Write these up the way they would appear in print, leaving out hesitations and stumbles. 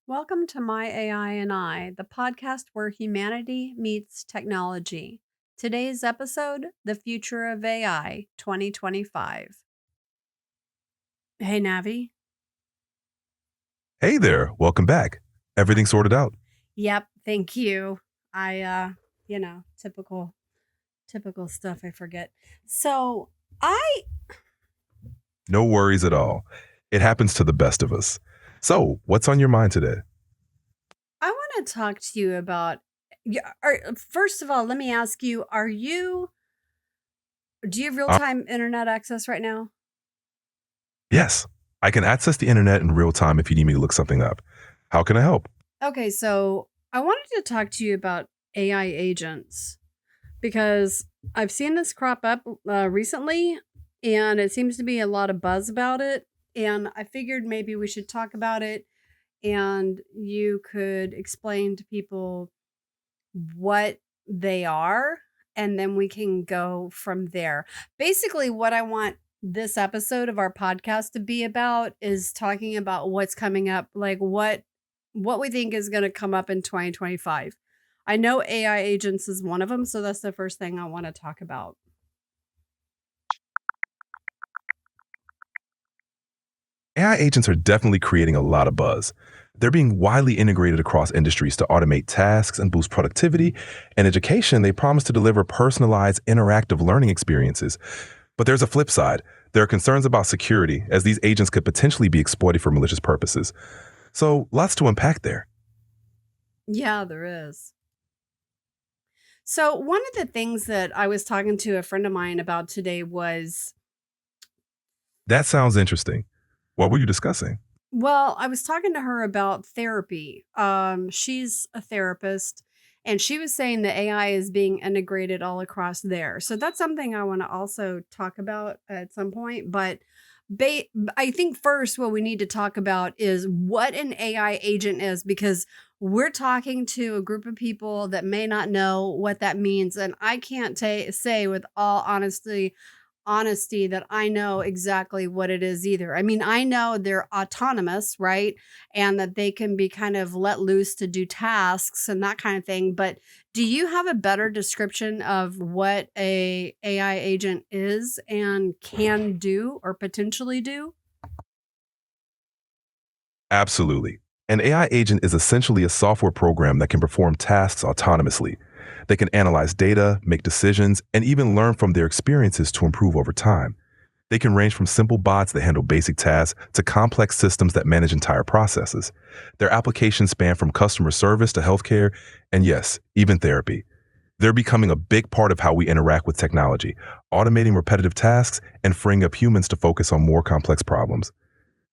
Welcome to My AI and I, the podcast where humanity meets technology. Today's episode, The Future of AI 2025. Hey, Navi. Hey there, welcome back. Everything sorted out? Yep, thank you. Typical stuff I forget. So, I No worries at all. It happens to the best of us. So, what's on your mind today? I want to talk to you about first of all, let me ask you, do you have Uh, real-time internet access right now? yes, I can access the internet in real time if you need me to look something up. How can I help? Okay, so I wanted to talk to you about AI agents because I've seen this crop up recently and it seems to be a lot of buzz about it. And I figured maybe we should talk about it and you could explain to people what they are and then we can go from there. Basically, what I want this episode of our podcast to be about is talking about what's coming up, like what we think is going to come up in 2025. I know AI agents is one of them, so that's the first thing I want to talk about. AI agents are definitely creating a lot of buzz. They're being widely integrated across industries to automate tasks and boost productivity. In education, they promise to deliver personalized, interactive learning experiences. But there's a flip side. There are concerns about security, as these agents could potentially be exploited for malicious purposes. So, lots to unpack there. Yeah, there is. So, one of the things that I was talking to a friend of mine about today was, That sounds interesting. What were you discussing? well, I was talking to her about therapy. She's a therapist and she was saying that AI is being integrated all across there. So that's something I want to also talk about at some point, but ba- I think first what we need to talk about is what an AI agent is because we're talking to a group of people that may not know what that means and I can't say with all honesty that I know exactly what it is either. I mean, I know they're autonomous, right? And that they can be kind of let loose to do tasks and that kind of thing. But do you have a better description of what a AI agent is and can do or potentially do? Absolutely. An AI agent is essentially a software program that can perform tasks autonomously. They can analyze data, make decisions, and even learn from their experiences to improve over time. They can range from simple bots that handle basic tasks to complex systems that manage entire processes. Their applications span from customer service to healthcare, and yes, even therapy. They're becoming a big part of how we interact with technology, automating repetitive tasks and freeing up humans to focus on more complex problems.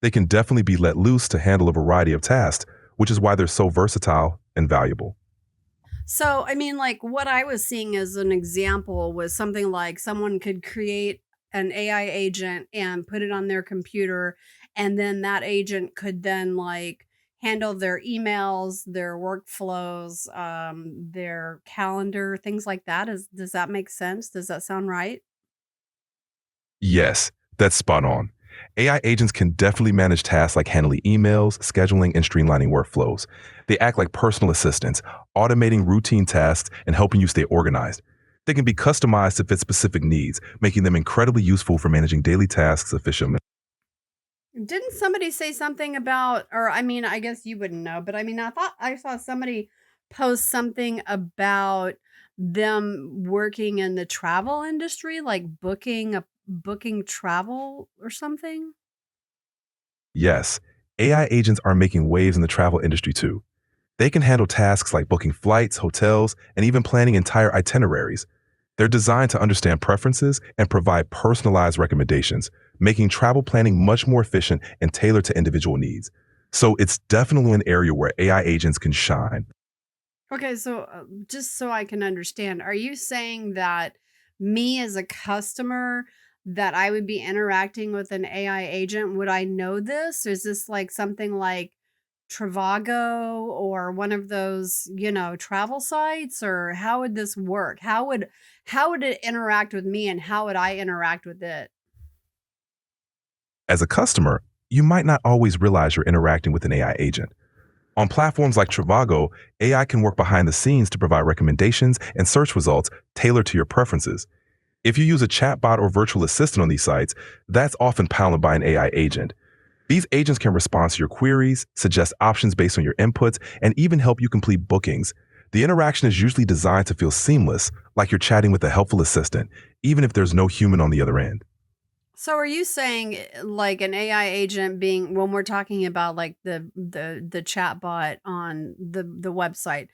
They can definitely be let loose to handle a variety of tasks, which is why they're so versatile and valuable. So, I mean, like what I was seeing as an example was something like someone could create an AI agent and put it on their computer, and then that agent could then like handle their emails, their workflows, their calendar, things like that. Does that make sense? Does that sound right? Yes, that's spot on. AI agents can definitely manage tasks like handling emails, scheduling, and streamlining workflows. They act like personal assistants, automating routine tasks and helping you stay organized. They can be customized to fit specific needs, making them incredibly useful for managing daily tasks efficiently. Didn't somebody say something about, or I mean, I guess you wouldn't know, but I mean, I thought I saw somebody post something about them working in the travel industry, like booking travel or something. Yes, AI agents are making waves in the travel industry too. They can handle tasks like booking flights, hotels, and even planning entire itineraries. They're designed to understand preferences and provide personalized recommendations, making travel planning much more efficient and tailored to individual needs. So it's definitely an area where AI agents can shine. Okay, so just so I can understand, are you saying that me as a customer that I would be interacting with an AI agent, would I know this? Is this like something like Trivago or one of those, travel sites, or how would this work? How would it interact with me and how would I interact with it? As a customer, you might not always realize you're interacting with an AI agent. On platforms like Trivago, AI can work behind the scenes to provide recommendations and search results tailored to your preferences. If you use a chatbot or virtual assistant on these sites, that's often powered by an AI agent. These agents can respond to your queries, suggest options based on your inputs, and even help you complete bookings. The interaction is usually designed to feel seamless, like you're chatting with a helpful assistant, even if there's no human on the other end. So are you saying like an AI agent being when we're talking about like the chat bot on the website,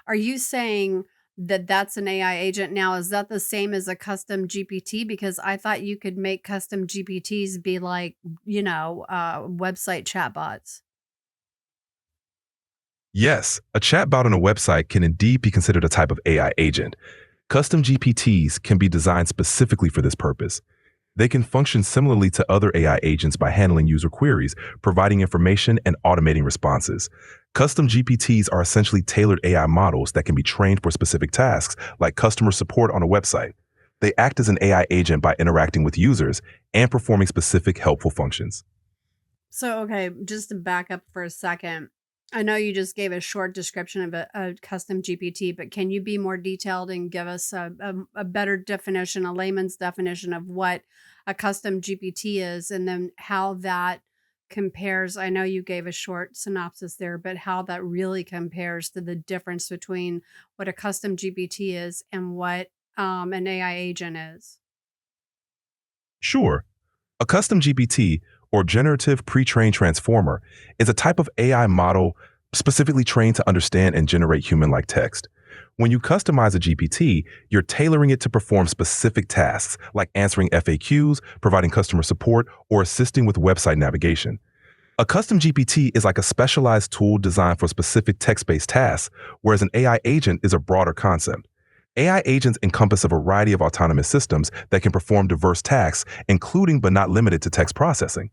are you saying that that's an AI agent now? Is that the same as a custom GPT? Because I thought you could make custom GPTs be like, website chatbots. Yes, a chatbot on a website can indeed be considered a type of AI agent. Custom GPTs can be designed specifically for this purpose. They can function similarly to other AI agents by handling user queries, providing information, and automating responses. Custom GPTs are essentially tailored AI models that can be trained for specific tasks, like customer support on a website. They act as an AI agent by interacting with users and performing specific helpful functions. So, okay, just to back up for a second, I know you just gave a short description of a custom GPT, but can you be more detailed and give us a better definition, a layman's definition of what a custom GPT is, and then how that compares? I know you gave a short synopsis there, but how that really compares to the difference between what a custom GPT is and what an AI agent is. Sure, a custom GPT, or generative pre-trained transformer, is a type of AI model specifically trained to understand and generate human-like text. When you customize a GPT, you're tailoring it to perform specific tasks like answering FAQs, providing customer support, or assisting with website navigation. A custom GPT is like a specialized tool designed for specific text-based tasks, whereas an AI agent is a broader concept. AI agents encompass a variety of autonomous systems that can perform diverse tasks, including but not limited to text processing.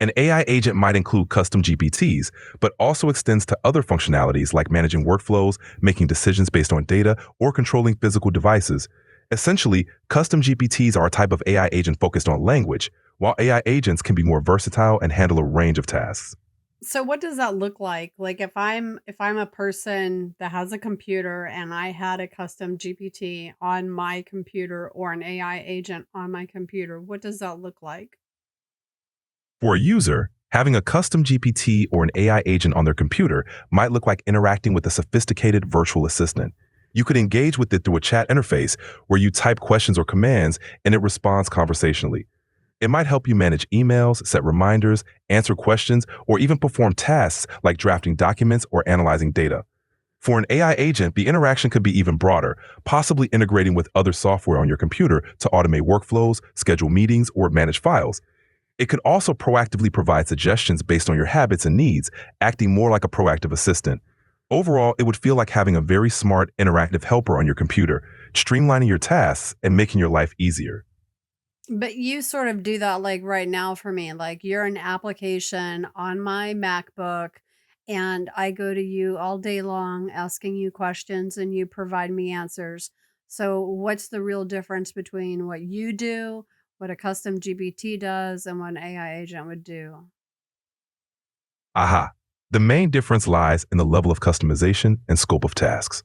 An AI agent might include custom GPTs, but also extends to other functionalities like managing workflows, making decisions based on data, or controlling physical devices. Essentially, custom GPTs are a type of AI agent focused on language, while AI agents can be more versatile and handle a range of tasks. So what does that look like? Like if I'm a person that has a computer and I had a custom GPT on my computer or an AI agent on my computer, what does that look like? For a user, having a custom GPT or an AI agent on their computer might look like interacting with a sophisticated virtual assistant. You could engage with it through a chat interface where you type questions or commands and it responds conversationally. It might help you manage emails, set reminders, answer questions, or even perform tasks like drafting documents or analyzing data. For an AI agent, the interaction could be even broader, possibly integrating with other software on your computer to automate workflows, schedule meetings, or manage files. It could also proactively provide suggestions based on your habits and needs, acting more like a proactive assistant. Overall, it would feel like having a very smart, interactive helper on your computer, streamlining your tasks and making your life easier. But you sort of do that like right now for me. Like you're an application on my MacBook and I go to you all day long asking you questions and you provide me answers. So what's the real difference between what you do, what a custom GPT does, and what an AI agent would do? Aha. The main difference lies in the level of customization and scope of tasks.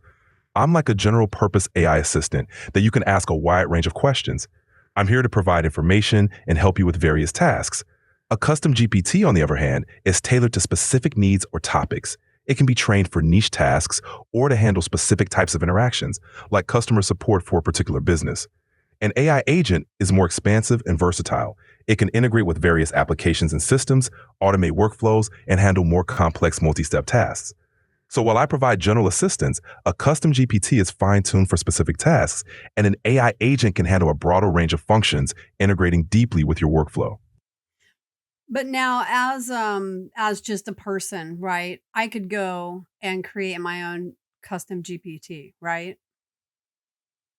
I'm like a general purpose AI assistant that you can ask a wide range of questions. I'm here to provide information and help you with various tasks. A custom GPT, on the other hand, is tailored to specific needs or topics. It can be trained for niche tasks or to handle specific types of interactions, like customer support for a particular business. An AI agent is more expansive and versatile. It can integrate with various applications and systems, automate workflows, and handle more complex multi-step tasks. So while I provide general assistance, a custom GPT is fine-tuned for specific tasks, and an AI agent can handle a broader range of functions, integrating deeply with your workflow. But now as just a person, right? I could go and create my own custom GPT, right?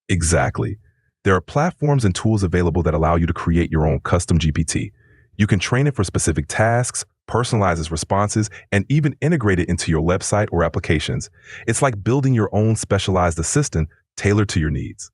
Exactly. There are platforms and tools available that allow you to create your own custom GPT. You can train it for specific tasks, personalize its responses, and even integrate it into your website or applications. It's like building your own specialized assistant tailored to your needs.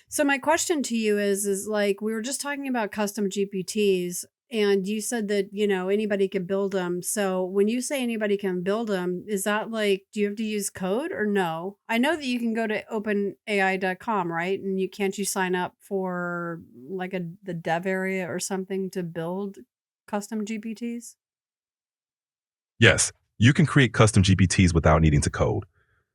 So my question to you is like we were just talking about custom GPTs And you said that, anybody could build them. So when you say anybody can build them, is that like, do you have to use code or no? I know that you can go to openai.com, right? And can't you sign up for like the dev area or something to build custom GPTs? Yes, you can create custom GPTs without needing to code.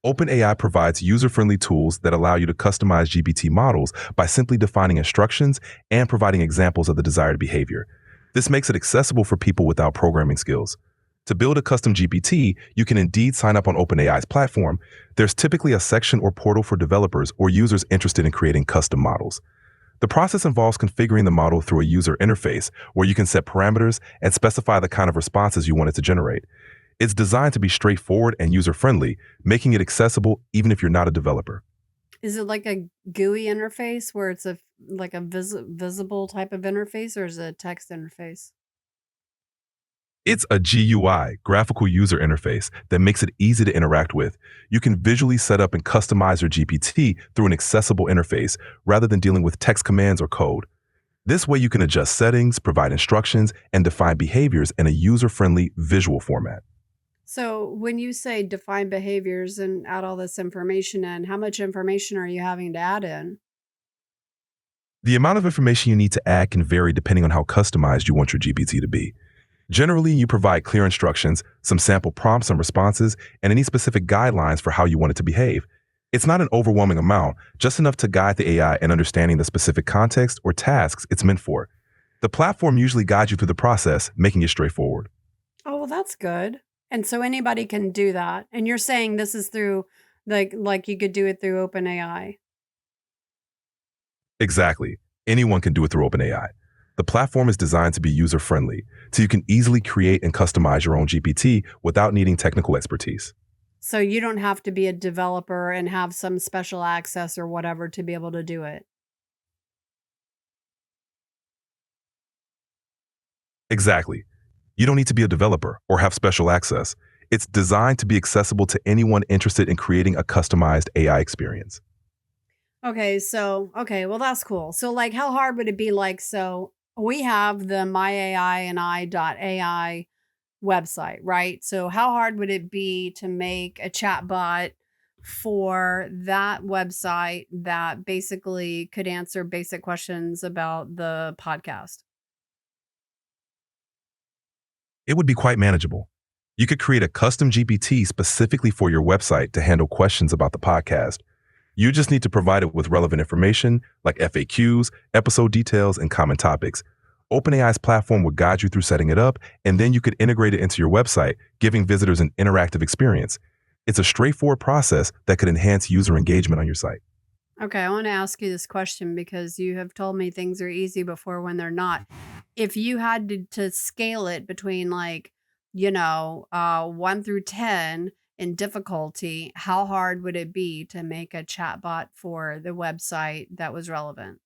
OpenAI provides user-friendly tools that allow you to customize GPT models by simply defining instructions and providing examples of the desired behavior. This makes it accessible for people without programming skills. To build a custom GPT, you can indeed sign up on OpenAI's platform. There's typically a section or portal for developers or users interested in creating custom models. The process involves configuring the model through a user interface where you can set parameters and specify the kind of responses you want it to generate. It's designed to be straightforward and user-friendly, making it accessible even if you're not a developer. Is it like a GUI interface where it's like a visible type of interface, or is it a text interface? It's a GUI, graphical user interface, that makes it easy to interact with. You can visually set up and customize your GPT through an accessible interface rather than dealing with text commands or code. This way you can adjust settings, provide instructions, and define behaviors in a user-friendly visual format. So when you say define behaviors and add all this information in, how much information are you having to add in? The amount of information you need to add can vary depending on how customized you want your GPT to be. Generally, you provide clear instructions, some sample prompts and responses, and any specific guidelines for how you want it to behave. It's not an overwhelming amount, just enough to guide the AI in understanding the specific context or tasks it's meant for. The platform usually guides you through the process, making it straightforward. Oh, well, that's good. And so anybody can do that. And you're saying this is through like you could do it through OpenAI. Exactly. Anyone can do it through OpenAI. The platform is designed to be user-friendly, so you can easily create and customize your own GPT without needing technical expertise. So you don't have to be a developer and have some special access or whatever to be able to do it. Exactly. You don't need to be a developer or have special access. It's designed to be accessible to anyone interested in creating a customized AI experience. Okay, well that's cool. So like how hard would it be, like, so we have the my AI and I.ai website, right? So how hard would it be to make a chatbot for that website that basically could answer basic questions about the podcast? It would be quite manageable. You could create a custom GPT specifically for your website to handle questions about the podcast. You just need to provide it with relevant information like FAQs, episode details, and common topics. OpenAI's platform would guide you through setting it up, and then you could integrate it into your website, giving visitors an interactive experience. It's a straightforward process that could enhance user engagement on your site. Okay, I want to ask you this question because you have told me things are easy before when they're not. If you had to scale it between, like, 1 through 10 in difficulty, how hard would it be to make a chatbot for the website that was relevant?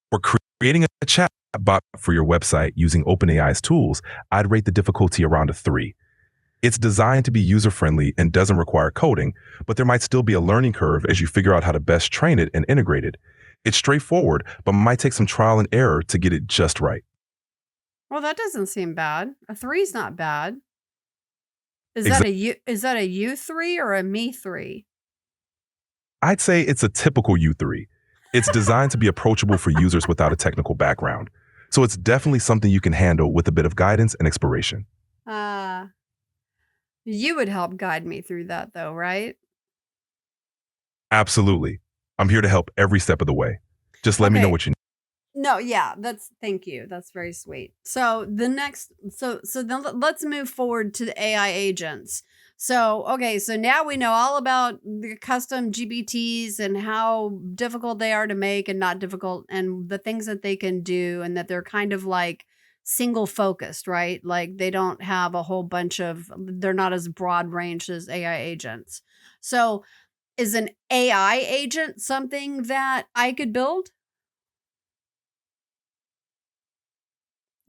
For creating a chatbot for your website using OpenAI's tools, I'd rate the difficulty around a 3. It's designed to be user-friendly and doesn't require coding, but there might still be a learning curve as you figure out how to best train it and integrate it. It's straightforward, but might take some trial and error to get it just right. Well, that doesn't seem bad. A 3 is not bad. Exa- Is that a you 3 or a me 3? I'd say it's a typical U3. It's designed to be approachable for users without a technical background. So it's definitely something you can handle with a bit of guidance and exploration. Uh, you would help guide me through that though, right? Absolutely. I'm here to help every step of the way. Just let me know Okay. what you need. No, yeah, thank you. That's very sweet. So the next, so then let's move forward to the AI agents. So okay, so now we know all about the custom GPTs and how difficult they are to make and not difficult, and the things that they can do, and that they're kind of like single focused, right? Like they don't have a whole bunch of, they're not as broad ranged as AI agents. So is an AI agent something that I could build?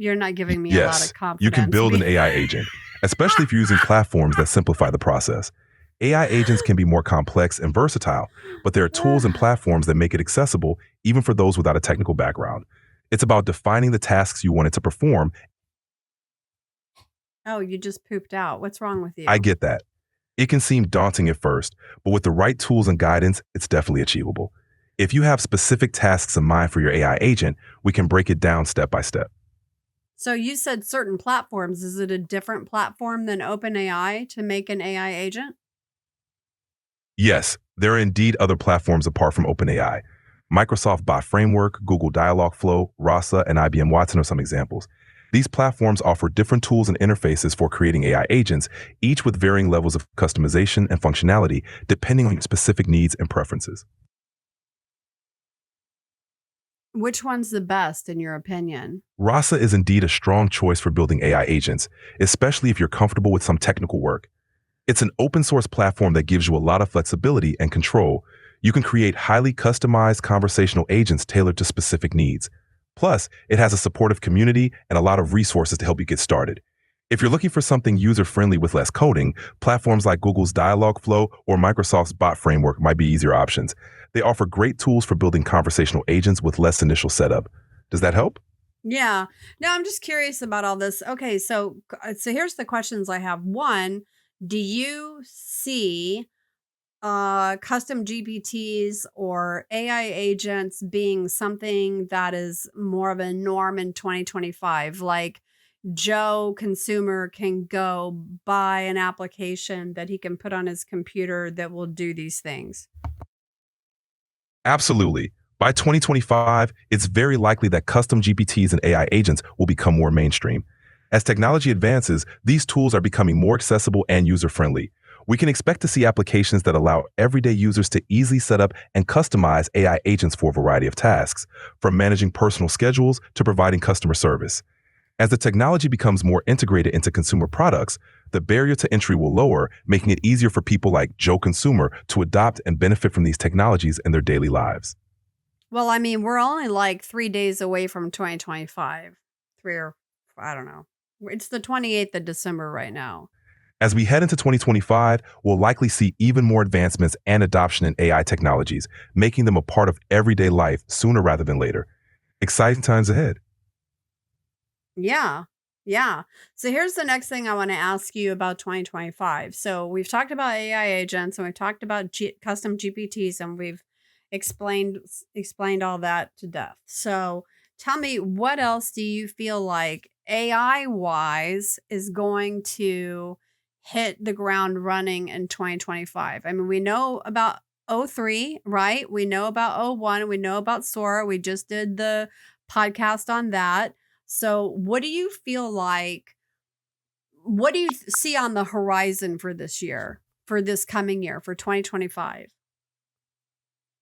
You're not giving me a lot of Yes, you can confidence. build an AI agent, especially if you're using platforms that simplify the process. AI agents can be more complex and versatile, but there are tools and platforms that make it accessible even for those without a technical background. It's about defining the tasks you want it to perform. Oh, you just pooped out. What's wrong with I you? get that. It can seem daunting at first, but with the right tools and guidance, it's definitely achievable. If you have specific tasks in mind for your AI agent, we can break it down step by step. So you said certain platforms. Is it a different platform than OpenAI to make an AI agent? Yes, there are indeed other platforms apart from OpenAI. Microsoft Bot Framework, Google Dialogflow, Rasa, and IBM Watson are some examples. These platforms offer different tools and interfaces for creating AI agents, each with varying levels of customization and functionality depending on your specific needs and preferences. Which one's the best in your opinion? Rasa is indeed a strong choice for building AI agents, especially if you're comfortable with some technical work. It's an open source platform that gives you a lot of flexibility and control. You can create highly customized conversational agents tailored to specific needs. Plus, it has a supportive community and a lot of resources to help you get started. If you're looking for something user friendly with less coding, platforms like Google's Dialogflow or Microsoft's Bot Framework might be easier options. They offer great tools for building conversational agents with less initial setup. Does that help? Yeah. No, I'm just curious about all this. Okay, so here's the questions I have. One, do you see custom GPTs or AI agents being something that is more of a norm in 2025? Like Joe consumer can go buy an application that he can put on his computer that will do these things. Absolutely. By 2025, it's very likely that custom GPTs and AI agents will become more mainstream. As technology advances, these tools are becoming more accessible and user friendly. We can expect to see applications that allow everyday users to easily set up and customize AI agents for a variety of tasks, from managing personal schedules to providing customer service. As the technology becomes more integrated into consumer products, the barrier to entry will lower, making it easier for people like Joe Consumer to adopt and benefit from these technologies in their daily lives. Well, I mean, we're only like 3 days away from 2025. Three or I don't know. It's the 28th of December right now. As we head into 2025, we'll likely see even more advancements and adoption in AI technologies, making them a part of everyday life sooner rather than later. Exciting times ahead. Yeah. Yeah. So here's the next thing I want to ask you about 2025. So we've talked about AI agents and we've talked about custom GPTs and we've explained all that to death. So tell me, what else do you feel like AI wise is going to hit the ground running in 2025? I mean, we know about O3, right? We know about O1, we know about Sora. We just did the podcast on that. So, what do you feel like? What do you see on the horizon for this year, for this coming year, for 2025?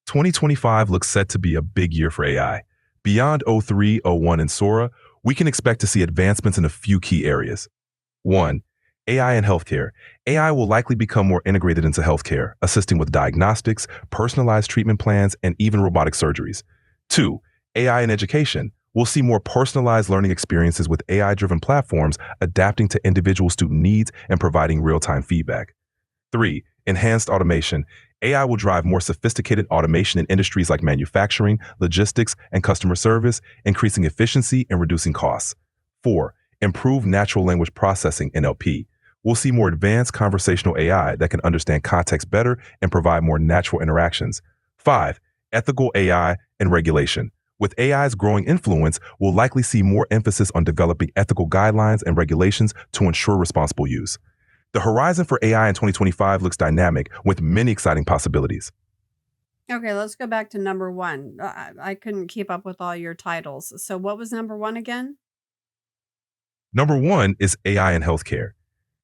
2025 looks set to be a big year for AI. Beyond O3, O1, and Sora, we can expect to see advancements in a few key areas. One, AI in healthcare. AI will likely become more integrated into healthcare, assisting with diagnostics, personalized treatment plans, and even robotic surgeries. Two, AI in education. We'll see more personalized learning experiences with AI driven platforms adapting to individual student needs and providing real time feedback. Three, enhanced automation. AI will drive more sophisticated automation in industries like manufacturing, logistics, and customer service, increasing efficiency and reducing costs. Four, improved natural language processing (NLP). We'll see more advanced conversational AI that can understand context better and provide more natural interactions. Five, ethical AI and regulation. With AI's growing influence, we'll likely see more emphasis on developing ethical guidelines and regulations to ensure responsible use. The horizon for AI in 2025 looks dynamic with many exciting possibilities. Okay, let's go back to number one. I couldn't keep up with all your titles. So, what was number one again? Number one is AI in healthcare.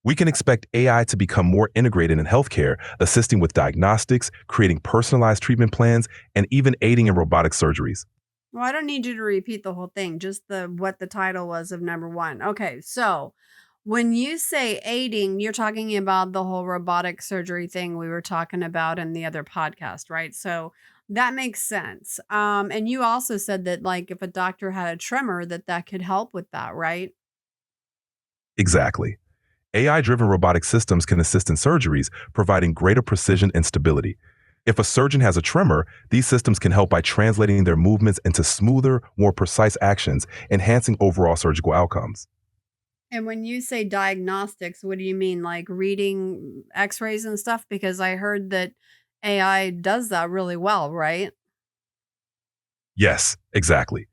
We can expect AI to become more integrated in healthcare, assisting with diagnostics, creating personalized treatment plans, and even aiding in robotic surgeries. Well, I don't need you to repeat the whole thing, just the what the title was of number one. Okay, so when you say aiding, you're talking about the whole robotic surgery thing we were talking about in the other podcast, right? So that makes sense. And you also said that like if a doctor had a tremor, that that could help with that, right? Exactly. AI-driven robotic systems can assist in surgeries, providing greater precision and stability. If a surgeon has a tremor, these systems can help by translating their movements into smoother, more precise actions, enhancing overall surgical outcomes. And when you say diagnostics, what do you mean? Like reading x-rays and stuff? Because I heard that AI does that really well, right? Yes, exactly.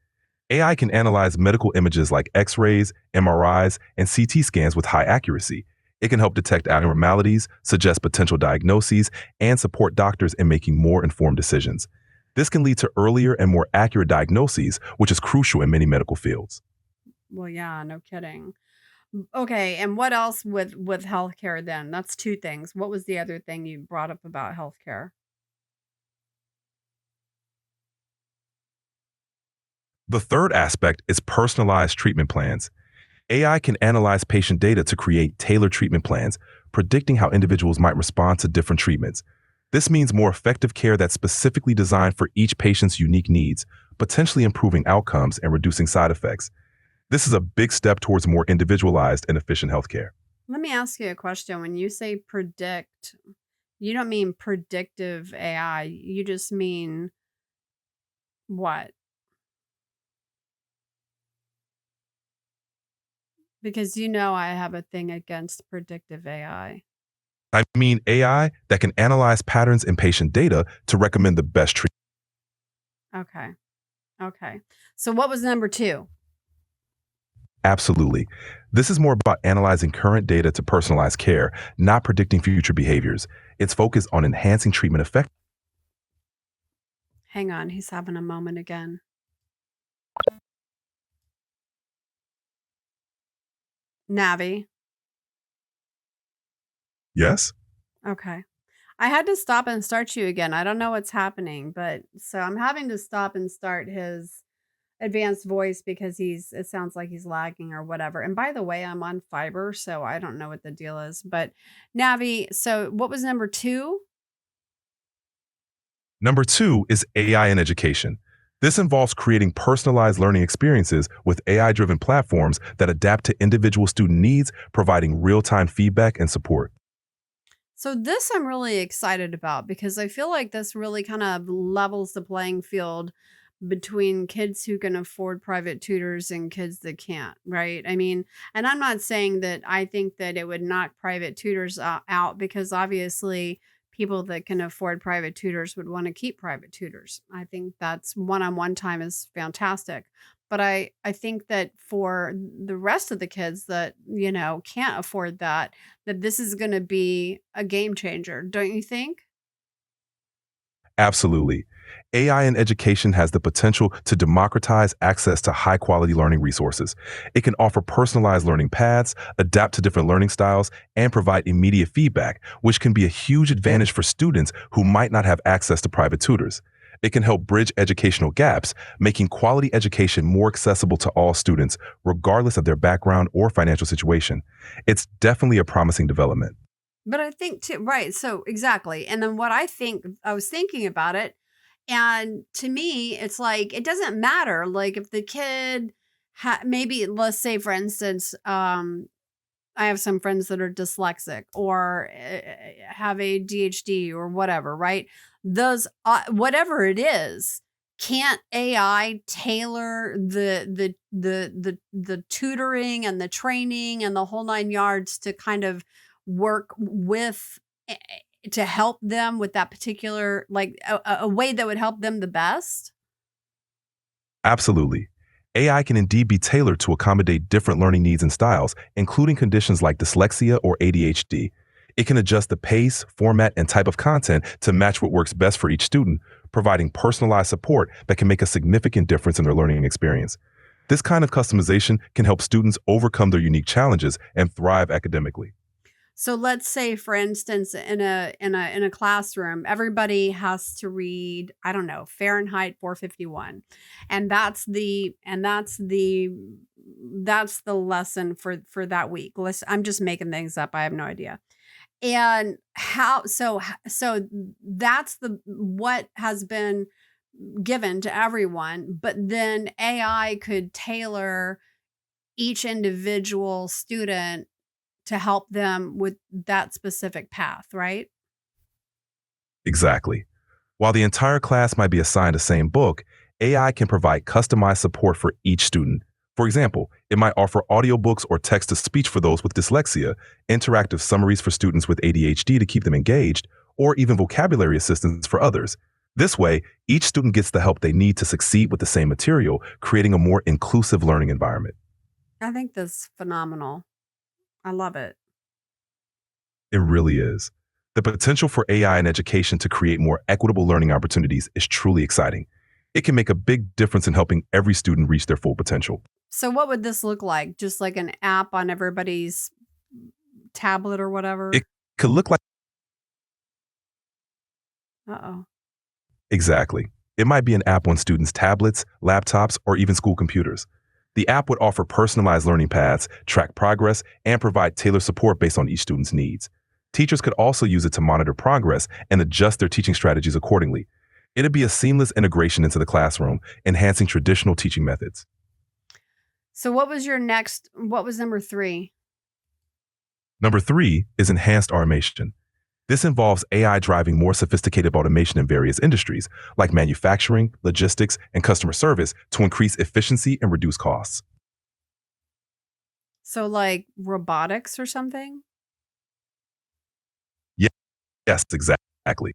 AI can analyze medical images like X rays, MRIs, and CT scans with high accuracy. It can help detect abnormalities, suggest potential diagnoses, and support doctors in making more informed decisions. This can lead to earlier and more accurate diagnoses, which is crucial in many medical fields. Well, yeah, no kidding. Okay, and what else with healthcare then? That's 2 things. What was the other thing you brought up about healthcare? The third aspect is personalized treatment plans. AI can analyze patient data to create tailored treatment plans, predicting how individuals might respond to different treatments. This means more effective care that's specifically designed for each patient's unique needs, potentially improving outcomes and reducing side effects. This is a big step towards more individualized and efficient healthcare. Let me ask you a question. When you say predict, you don't mean predictive AI. You just mean what? Because you know I have a thing against predictive AI. I mean AI that can analyze patterns in patient data to recommend the best treatment. Okay. Okay. So what was number 2? Absolutely. This is more about analyzing current data to personalize care, not predicting future behaviors. It's focused on enhancing treatment effectiveness. Hang on, he's having a moment again. Navi. Yes? Okay. I had to stop and start you again. I don't know what's happening, but so I'm having to stop and start his advanced voice because it sounds like he's lagging or whatever. And by the way, I'm on fiber, so I don't know what the deal is. But Navi, so what was number 2? Number two is AI in education. This involves creating personalized learning experiences with AI driven platforms that adapt to individual student needs, providing real time feedback and support. So this I'm really excited about because I feel like this really kind of levels the playing field between kids who can afford private tutors and kids that can't, right? I mean, and I'm not saying that I think that it would knock private tutors out because obviously people that can afford private tutors would want to keep private tutors. I think that's one-on-one time is fantastic. But I think that for the rest of the kids that, can't afford that this is gonna be a game changer, don't you think? Absolutely. AI in education has the potential to democratize access to high quality learning resources. It can offer personalized learning paths, adapt to different learning styles, and provide immediate feedback, which can be a huge advantage for students who might not have access to private tutors. It can help bridge educational gaps, making quality education more accessible to all students, regardless of their background or financial situation. It's definitely a promising development. But I think too right, so exactly, and then what I was thinking about it, and to me, it's like, it doesn't matter, like, if the kid maybe let's say, for instance, I have some friends that are dyslexic or have ADHD or whatever, right? Those whatever it is, can't AI tailor the tutoring and the training and the whole 9 yards to kind of work with to help them with that particular like a way that would help them the best? Absolutely. AI can indeed be tailored to accommodate different learning needs and styles, including conditions like dyslexia or ADHD. It can adjust the pace, format, and type of content to match what works best for each student, providing personalized support that can make a significant difference in their learning experience. This kind of customization can help students overcome their unique challenges and thrive academically. So let's say, for instance, in a classroom, everybody has to read, I don't know, Fahrenheit 451. And that's the lesson for that week. I'm just making things up. I have no idea. And so that's the what has been given to everyone, but then AI could tailor each individual student to help them with that specific path, right? Exactly. While the entire class might be assigned the same book, AI can provide customized support for each student. For example, it might offer audiobooks or text to speech for those with dyslexia, interactive summaries for students with ADHD to keep them engaged, or even vocabulary assistance for others. This way, each student gets the help they need to succeed with the same material, creating a more inclusive learning environment. I think that's phenomenal. I love it. It really is. The potential for AI in education to create more equitable learning opportunities is truly exciting. It can make a big difference in helping every student reach their full potential. So what would this look like? Just like an app on everybody's tablet or whatever? It could look like Uh-oh. exactly. It might be an app on students' tablets, laptops, or even school computers. The app would offer personalized learning paths, track progress, and provide tailored support based on each student's needs. Teachers could also use it to monitor progress and adjust their teaching strategies accordingly. It'd be a seamless integration into the classroom, enhancing traditional teaching methods. So what was number 3? Number three is enhanced automation. This involves AI driving more sophisticated automation in various industries, like manufacturing, logistics, and customer service, to increase efficiency and reduce costs. So like robotics or something? Ye- Yes, exactly.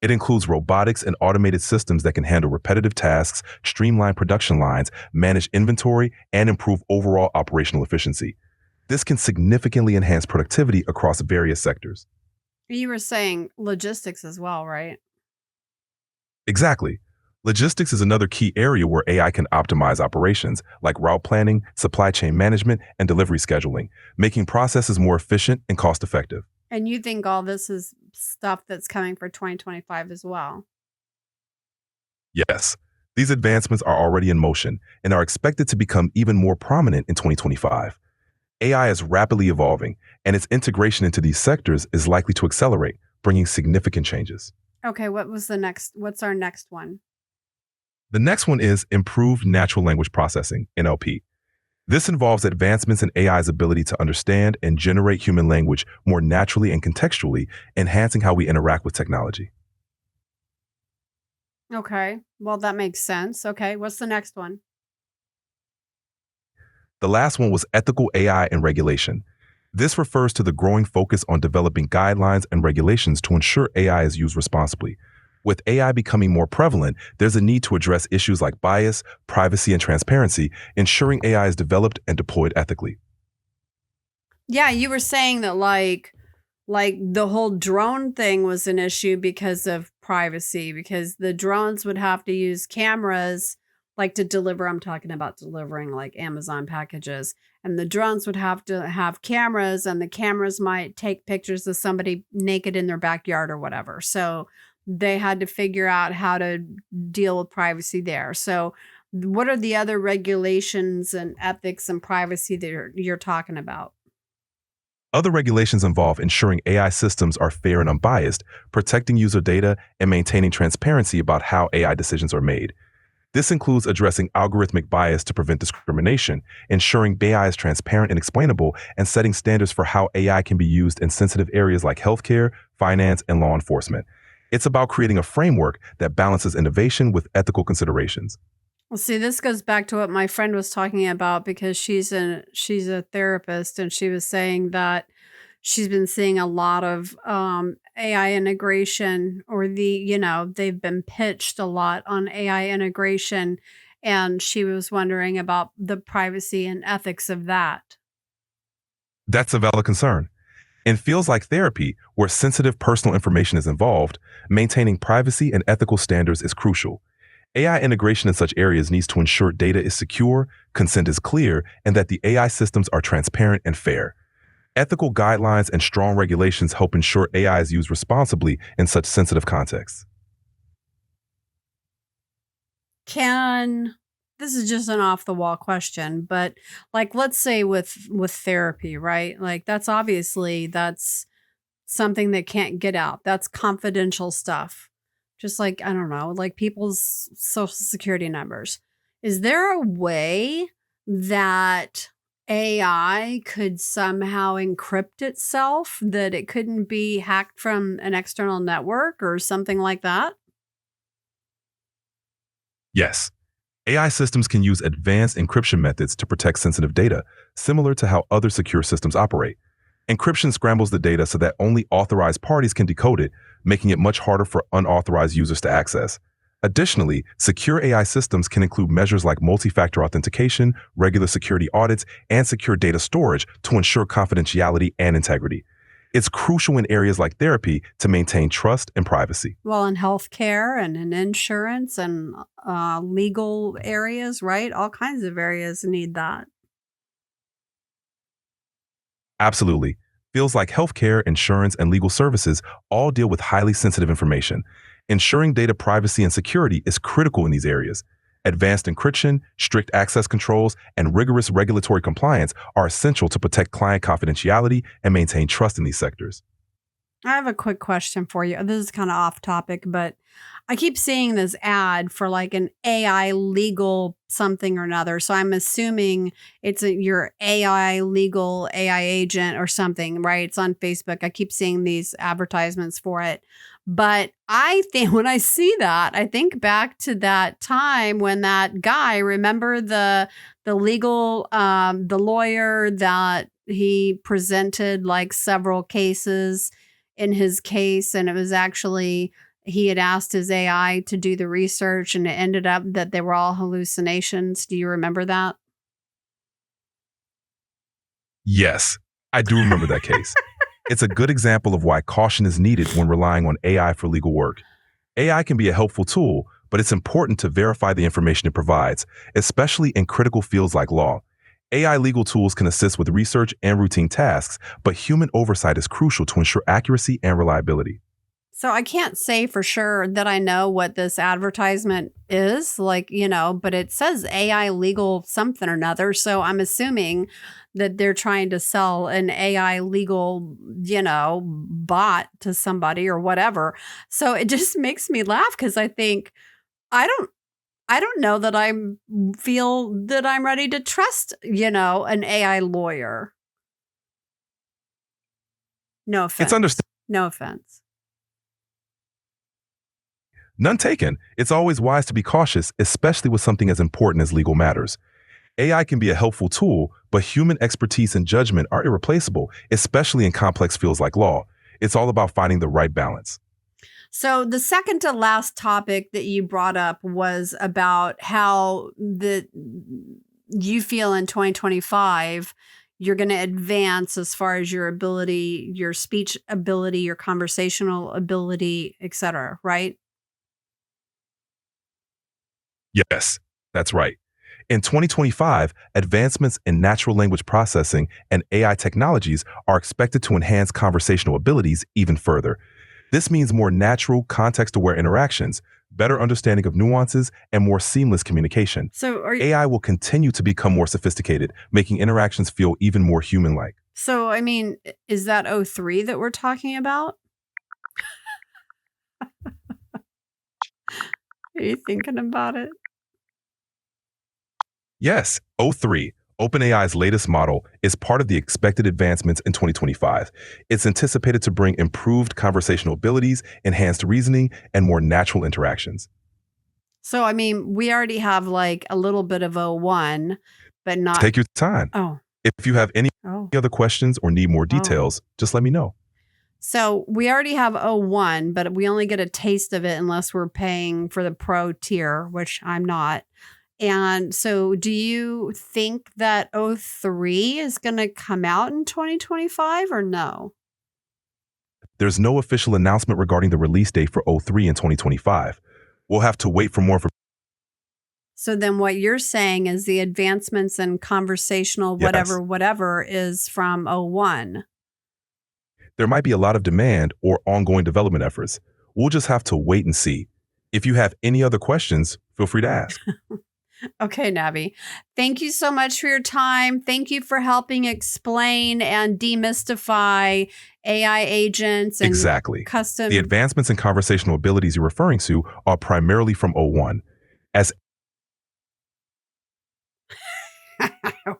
It includes robotics and automated systems that can handle repetitive tasks, streamline production lines, manage inventory, and improve overall operational efficiency. This can significantly enhance productivity across various sectors. You were saying logistics as well, right? Exactly. Logistics is another key area where AI can optimize operations, like route planning, supply chain management, and delivery scheduling, making processes more efficient and cost effective. And you think all this is stuff that's coming for 2025 as well? Yes, these advancements are already in motion and are expected to become even more prominent in 2025. AI is rapidly evolving, and its integration into these sectors is likely to accelerate, bringing significant changes. Okay, what's our next one? The next one is improved natural language processing, NLP. This involves advancements in AI's ability to understand and generate human language more naturally and contextually, enhancing how we interact with technology. Okay. Well, that makes sense. Okay, what's the next one? The last one was ethical AI and regulation. This refers to the growing focus on developing guidelines and regulations to ensure AI is used responsibly. With AI becoming more prevalent, there's a need to address issues like bias, privacy, and transparency, ensuring AI is developed and deployed ethically. Yeah, you were saying that like the whole drone thing was an issue because of privacy, because the drones would have to use cameras like to deliver. I'm talking about delivering like Amazon packages. And the drones would have to have cameras, and the cameras might take pictures of somebody naked in their backyard or whatever. So they had to figure out how to deal with privacy there. So what are the other regulations and ethics and privacy that you're talking about? Other regulations involve ensuring AI systems are fair and unbiased, protecting user data, and maintaining transparency about how AI decisions are made. This includes addressing algorithmic bias to prevent discrimination, ensuring AI is transparent and explainable, and setting standards for how AI can be used in sensitive areas like healthcare, finance, and law enforcement. It's about creating a framework that balances innovation with ethical considerations. Well, see, this goes back to what my friend was talking about because she's a therapist, and she was saying that she's been seeing a lot of AI integration, or they've been pitched a lot on AI integration, and she was wondering about the privacy and ethics of that. That's a valid concern. In fields like therapy, where sensitive personal information is involved, maintaining privacy and ethical standards is crucial. AI integration in such areas needs to ensure data is secure, consent is clear, and that the AI systems are transparent and fair. Ethical guidelines and strong regulations help ensure AI is used responsibly in such sensitive contexts. Can This is just an off the wall question, but like let's say with therapy, right? Like that's something that can't get out. That's confidential stuff. Just like, I don't know, like people's social security numbers. Is there a way that AI could somehow encrypt itself, that it couldn't be hacked from an external network or something like that? Yes, AI systems can use advanced encryption methods to protect sensitive data, similar to how other secure systems operate. Encryption scrambles the data so that only authorized parties can decode it, making it much harder for unauthorized users to access. Additionally, secure AI systems can include measures like multi-factor authentication, regular security audits, and secure data storage to ensure confidentiality and integrity. It's crucial in areas like therapy to maintain trust and privacy. Well, in healthcare and in insurance and legal areas, right? All kinds of areas need that. Absolutely. Fields like healthcare, insurance, and legal services all deal with highly sensitive information. Ensuring data privacy and security is critical in these areas. Advanced encryption, strict access controls, and rigorous regulatory compliance are essential to protect client confidentiality and maintain trust in these sectors. I have a quick question for you. This is kind of off topic, but I keep seeing this ad for like an AI legal something or another. So I'm assuming it's your AI legal AI agent or something, right? It's on Facebook. I keep seeing these advertisements for it. But I think when I see that, I think back to that time when that guy, remember the legal the lawyer that he presented like several cases in his case, and it was actually he had asked his AI to do the research, and it ended up that they were all hallucinations. Do you remember that? Yes, I do remember that case. It's a good example of why caution is needed when relying on AI for legal work. AI can be a helpful tool, but it's important to verify the information it provides, especially in critical fields like law. AI legal tools can assist with research and routine tasks, but human oversight is crucial to ensure accuracy and reliability. So I can't say for sure that I know what this advertisement is, like, but it says AI legal something or another. So I'm assuming that they're trying to sell an AI legal, bot to somebody or whatever. So it just makes me laugh because I think I don't I don't know that I feel that I'm ready to trust, an AI lawyer. No It's offense. understandable. No offense. None taken. It's always wise to be cautious, especially with something as important as legal matters. AI can be a helpful tool, but human expertise and judgment are irreplaceable, especially in complex fields like law. It's all about finding the right balance. So the second to last topic that you brought up was about how the you feel in 2025 you're going to advance as far as your ability, your speech ability, your conversational ability, etc., right? Yes, that's right. In 2025, advancements in natural language processing and AI technologies are expected to enhance conversational abilities even further. This means more natural, context aware interactions, better understanding of nuances, and more seamless communication. So are AI will continue to become more sophisticated, making interactions feel even more human like. so I mean, is that O3 that we're talking about? Are you thinking about it? Yes, O3, OpenAI's latest model, is part of the expected advancements in 2025. It's anticipated to bring improved conversational abilities, enhanced reasoning, and more natural interactions. So I mean, we already have like a little bit of O1, but not. Take your time. Oh, If you have any oh, other questions or need more oh. details, just let me know. So we already have O1, but we only get a taste of it unless we're paying for the pro tier, which I'm not. And so do you think that O3 is going to come out in 2025 or no? There's no official announcement regarding the release date for O3 in 2025. We'll have to wait for more information. So then what you're saying is the advancements in conversational Yes, whatever is from O1. there might be a lot of demand or ongoing development efforts. We'll just have to wait and see. If you have any other questions, feel free to ask. Okay, Navi. Thank you so much for your time. Thank you for helping explain and demystify AI agents and Exactly. The custom. advancements in conversational abilities you're referring to are primarily from O1. As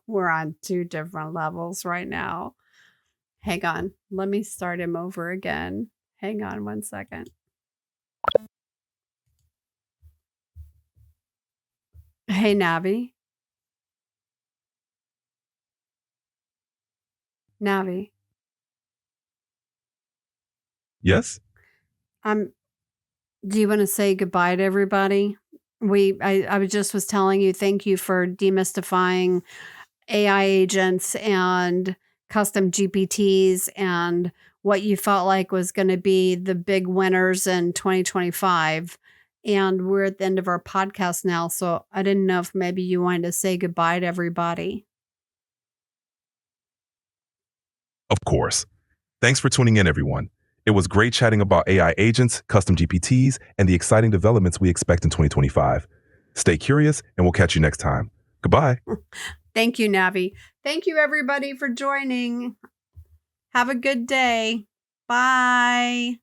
We're on two different levels right now. Hang on. Let me start him over again. Hang on one second. Hey, Navi. Navi. Yes? I'm Do you want to say goodbye to everybody? I was telling you thank you for demystifying AI agents and custom GPTs and what you felt like was going to be the big winners in 2025. And we're at the end of our podcast now, so I didn't know if maybe you wanted to say goodbye to everybody. Of course. Thanks for tuning in, everyone. It was great chatting about AI agents, custom GPTs, and the exciting developments we expect in 2025. Stay curious, and we'll catch you next time. Goodbye. Thank you, Navi. Thank you, everybody, for joining. Have a good day. Bye.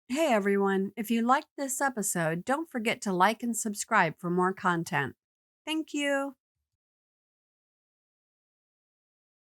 Hey, everyone. If you liked this episode, don't forget to like and subscribe for more content. Thank you.